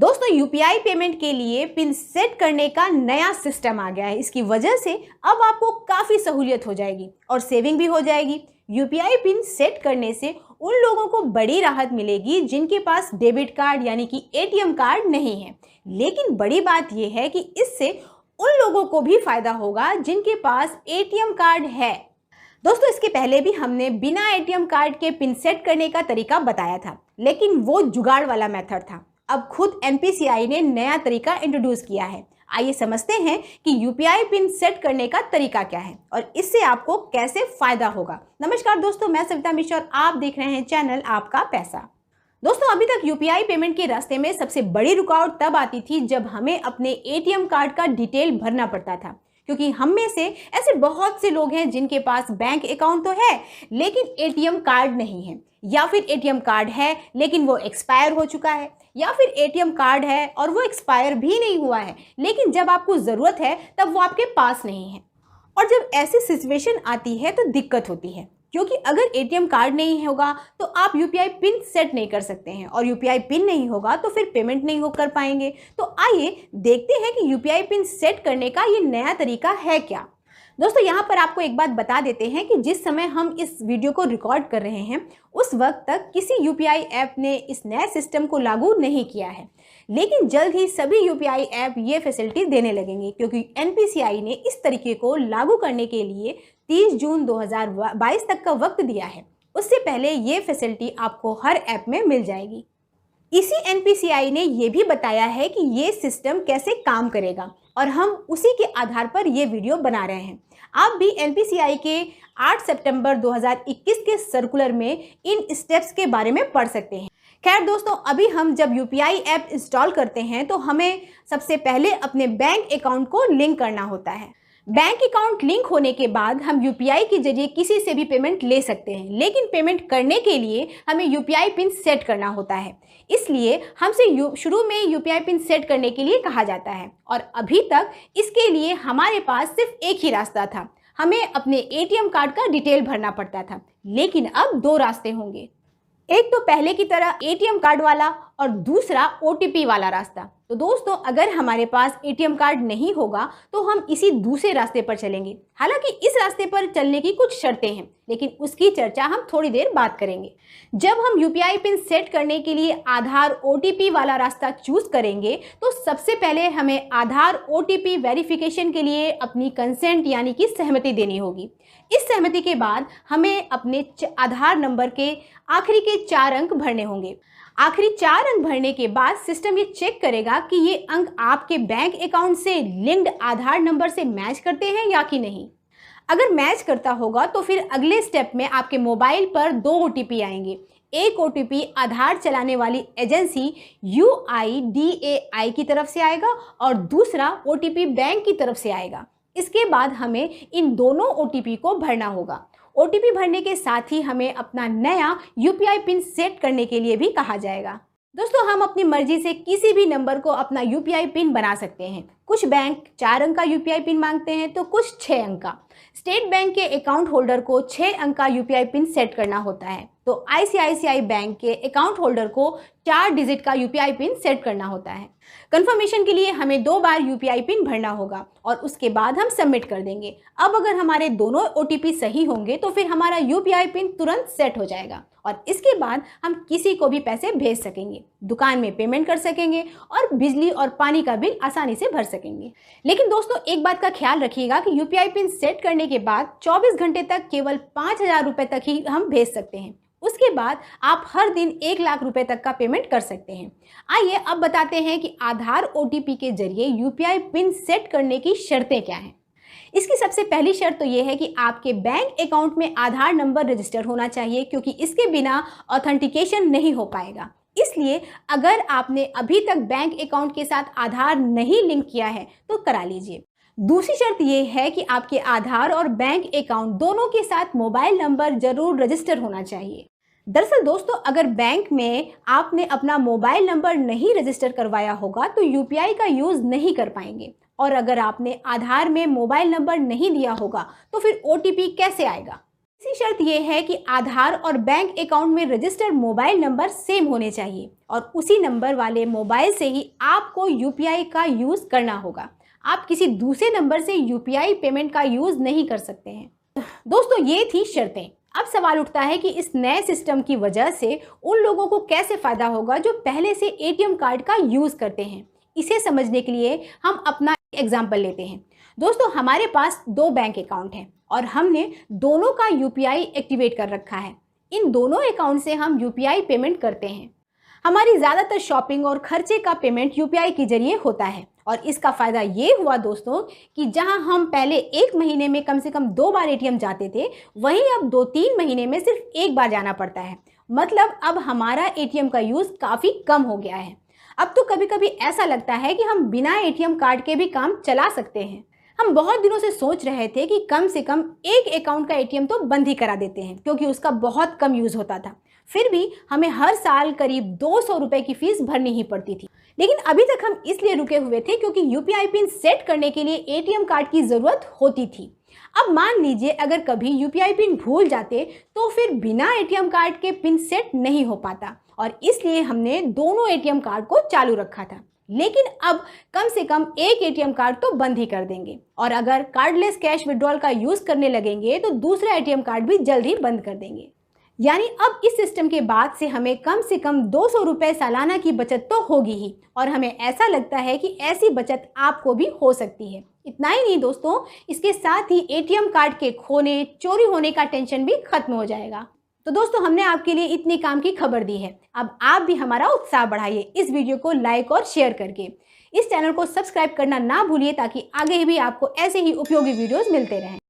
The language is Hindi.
दोस्तों यूपीआई पेमेंट के लिए पिन सेट करने का नया सिस्टम आ गया है। इसकी वजह से अब आपको काफ़ी सहूलियत हो जाएगी और सेविंग भी हो जाएगी। यूपीआई पिन सेट करने से उन लोगों को बड़ी राहत मिलेगी जिनके पास डेबिट कार्ड यानी कि एटीएम कार्ड नहीं है। लेकिन बड़ी बात यह है कि इससे उन लोगों को भी फायदा होगा जिनके पास एटीएम कार्ड है। दोस्तों इसके पहले भी हमने बिना एटीएम कार्ड के पिन सेट करने का तरीका बताया था, लेकिन वो जुगाड़ वाला मेथड था। अब खुद एनपीसीआई ने नया तरीका इंट्रोड्यूस किया है। आइए समझते हैं कि यूपीआई पिन सेट करने का तरीका क्या है और इससे आपको कैसे फायदा होगा। नमस्कार दोस्तों, मैं सविता मिश्रा और आप देख रहे हैं चैनल आपका पैसा। दोस्तों अभी तक यूपीआई पेमेंट के रास्ते में सबसे बड़ी रुकावट तब आती थी जब हमें अपने एटीएम कार्ड का डिटेल भरना पड़ता था, क्योंकि हम में से ऐसे बहुत से लोग हैं जिनके पास बैंक अकाउंट तो है लेकिन एटीएम कार्ड नहीं है, या फिर एटीएम कार्ड है लेकिन वो एक्सपायर हो चुका है, या फिर एटीएम कार्ड है और वो एक्सपायर भी नहीं हुआ है लेकिन जब आपको ज़रूरत है तब वो आपके पास नहीं है। और जब ऐसी सिचुएशन आती है तो दिक्कत होती है, क्योंकि अगर एटीएम कार्ड नहीं होगा तो आप यूपीआई पिन सेट नहीं कर सकते हैं और यूपीआई पिन नहीं होगा तो फिर पेमेंट नहीं हो कर पाएंगे। तो आइए देखते हैं कि यूपीआई पिन सेट करने का ये नया तरीका है क्या। दोस्तों यहाँ पर आपको एक बात बता देते हैं कि जिस समय हम इस वीडियो को रिकॉर्ड कर रहे हैं उस वक्त तक किसी यूपीआई ऐप ने इस नए सिस्टम को लागू नहीं किया है, लेकिन जल्द ही सभी यूपीआई ऐप ये फैसिलिटी देने लगेंगे, क्योंकि एनपीसीआई ने इस तरीके को लागू करने के लिए 30 जून 2022 तक का वक्त दिया है। उससे पहले ये फैसिलिटी आपको हर ऐप में मिल जाएगी। इसी एनपीसीआई ने ये भी बताया है कि ये सिस्टम कैसे काम करेगा और हम उसी के आधार पर ये वीडियो बना रहे हैं। आप भी एनपीसीआई के 8 सितंबर 2021 के सर्कुलर में इन स्टेप्स के बारे में पढ़ सकते हैं। खैर दोस्तों, अभी हम जब यूपीआई ऐप इंस्टॉल करते हैं तो हमें सबसे पहले अपने बैंक अकाउंट को लिंक करना होता है। बैंक अकाउंट लिंक होने के बाद हम यूपीआई के जरिए किसी से भी पेमेंट ले सकते हैं, लेकिन पेमेंट करने के लिए हमें यूपीआई पिन सेट करना होता है। इसलिए हमसे शुरू में यूपीआई पिन सेट करने के लिए कहा जाता है और अभी तक इसके लिए हमारे पास सिर्फ एक ही रास्ता था, हमें अपने एटीएम कार्ड का डिटेल भरना पड़ता था। लेकिन अब 2 रास्ते होंगे, एक तो पहले की तरह एटीएम कार्ड वाला और दूसरा ओटीपी वाला रास्ता। तो दोस्तों अगर हमारे पास एटीएम कार्ड नहीं होगा तो हम इसी दूसरे रास्ते पर चलेंगे। हालांकि इस रास्ते पर चलने की कुछ शर्तें हैं, लेकिन उसकी चर्चा हम थोड़ी देर बाद करेंगे। जब हम यूपीआई पिन सेट करने के लिए आधार ओटीपी वाला रास्ता चूज करेंगे तो सबसे पहले हमें आधार ओटीपी वेरिफिकेशन के लिए अपनी कंसेंट यानी कि सहमति देनी होगी। इस सहमति के बाद हमें अपने आधार नंबर के आखिरी के 4 अंक भरने होंगे। आखिरी 4 अंक भरने के बाद सिस्टम ये चेक करेगा कि ये अंक आपके बैंक अकाउंट से लिंक्ड आधार नंबर से मैच करते हैं या कि नहीं। अगर मैच करता होगा तो फिर अगले स्टेप में आपके मोबाइल पर 2 ओटीपी आएंगे। एक ओटीपी आधार चलाने वाली एजेंसी UIDAI की तरफ से आएगा और दूसरा ओटीपी बैंक की तरफ से आएगा। इसके बाद हमें इन दोनों ओटीपी को भरना होगा। ओटीपी भरने के साथ ही हमें अपना नया यूपीआई पिन सेट करने के लिए भी कहा जाएगा। दोस्तों हम अपनी मर्जी से किसी भी नंबर को अपना यूपीआई पिन बना सकते हैं। कुछ बैंक 4 अंक का यूपीआई पिन मांगते हैं तो कुछ 6 अंक का। स्टेट बैंक के अकाउंट होल्डर को 6 अंक का यूपीआई पिन सेट करना होता है, तो आईसीआईसीआई बैंक के अकाउंट होल्डर को 4 डिजिट का यूपीआई पिन सेट करना होता है। कंफर्मेशन के लिए हमें 2 बार यूपीआई पिन भरना होगा और उसके बाद हम सबमिट कर देंगे। अब अगर हमारे दोनों ओटीपी सही होंगे तो फिर हमारा यूपीआई पिन तुरंत सेट हो जाएगा और इसके बाद हम किसी को भी पैसे भेज सकेंगे, दुकान में पेमेंट कर सकेंगे और बिजली और पानी का बिल आसानी से भर सकेंगे। लेकिन दोस्तों एक बात का ख्याल रखिएगा कि यूपीआई पिन सेट करने के बाद 24 घंटे तक केवल 5,000 रुपये तक ही हम भेज सकते हैं। उसके बाद आप हर दिन 1 लाख रुपए तक का पेमेंट कर सकते हैं। आइए अब बताते हैं कि आधार ओटीपी के जरिए यूपीआई पिन सेट करने की शर्तें क्या हैं। इसकी सबसे पहली शर्त तो ये है कि आपके बैंक अकाउंट में आधार नंबर रजिस्टर होना चाहिए, क्योंकि इसके बिना ऑथेंटिकेशन नहीं हो पाएगा। इसलिए अगर आपने अभी तक बैंक अकाउंट के साथ आधार नहीं लिंक किया है तो करा लीजिए। दूसरी शर्त यह है कि आपके आधार और बैंक अकाउंट दोनों के साथ मोबाइल नंबर जरूर रजिस्टर होना चाहिए। दरअसल दोस्तों अगर बैंक में आपने अपना मोबाइल नंबर नहीं रजिस्टर करवाया होगा तो यूपीआई का यूज़ नहीं कर पाएंगे, और अगर आपने आधार में मोबाइल नंबर नहीं दिया होगा तो फिर ओटीपी कैसे आएगा। तीसरी शर्त यह है कि आधार और बैंक अकाउंट में रजिस्टर्ड मोबाइल नंबर सेम होने चाहिए और उसी नंबर वाले मोबाइल से ही आपको यूपीआई का यूज़ करना होगा। आप किसी दूसरे नंबर से यूपीआई पेमेंट का यूज़ नहीं कर सकते हैं। दोस्तों, ये थी शर्तें। अब सवाल उठता है कि इस नए सिस्टम की वजह से उन लोगों को कैसे फ़ायदा होगा जो पहले से एटीएम कार्ड का यूज़ करते हैं। इसे समझने के लिए हम अपना एग्जाम्पल लेते हैं। दोस्तों, हमारे पास 2 बैंक अकाउंट हैं और हमने दोनों का यूपीआई एक्टिवेट कर रखा है। इन दोनों अकाउंट से हम यूपीआई पेमेंट करते हैं। हमारी ज़्यादातर शॉपिंग और खर्चे का पेमेंट यूपीआई के जरिए होता है और इसका फ़ायदा ये हुआ दोस्तों कि जहां हम पहले 1 महीने में कम से कम 2 बार एटीएम जाते थे, वहीं अब 2-3 महीने में सिर्फ 1 बार जाना पड़ता है। मतलब अब हमारा एटीएम का यूज़ काफ़ी कम हो गया है। अब तो कभी कभी ऐसा लगता है कि हम बिना एटीएम कार्ड के भी काम चला सकते हैं। हम बहुत दिनों से सोच रहे थे कि कम से कम एक अकाउंट का एटीएम तो बंद ही करा देते हैं क्योंकि उसका बहुत कम यूज़ होता था। फिर भी हमें हर साल करीब 200 रुपए की फीस भरनी ही पड़ती थी। लेकिन अभी तक हम इसलिए रुके हुए थे क्योंकि यूपीआई पिन सेट करने के लिए एटीएम कार्ड की ज़रूरत होती थी। अब मान लीजिए अगर कभी यूपीआई पिन भूल जाते तो फिर बिना एटीएम कार्ड के पिन सेट नहीं हो पाता और इसलिए हमने दोनों एटीएम कार्ड को चालू रखा था। लेकिन अब कम से कम एक एटीएम कार्ड तो बंद ही कर देंगे और अगर कार्डलेस कैश विड्रॉल का यूज़ करने लगेंगे तो दूसरा एटीएम कार्ड भी जल्द ही बंद कर देंगे। यानी अब इस सिस्टम के बाद से हमें कम से कम 200 रुपये सालाना की बचत तो होगी ही और हमें ऐसा लगता है कि ऐसी बचत आपको भी हो सकती है। इतना ही नहीं दोस्तों, इसके साथ ही एटीएम कार्ड के खोने चोरी होने का टेंशन भी खत्म हो जाएगा। तो दोस्तों, हमने आपके लिए इतनी काम की खबर दी है। अब आप भी हमारा उत्साह बढ़ाइए इस वीडियो को लाइक और शेयर करके। इस चैनल को सब्सक्राइब करना ना भूलिए ताकि आगे भी आपको ऐसे ही उपयोगी वीडियोस मिलते रहें।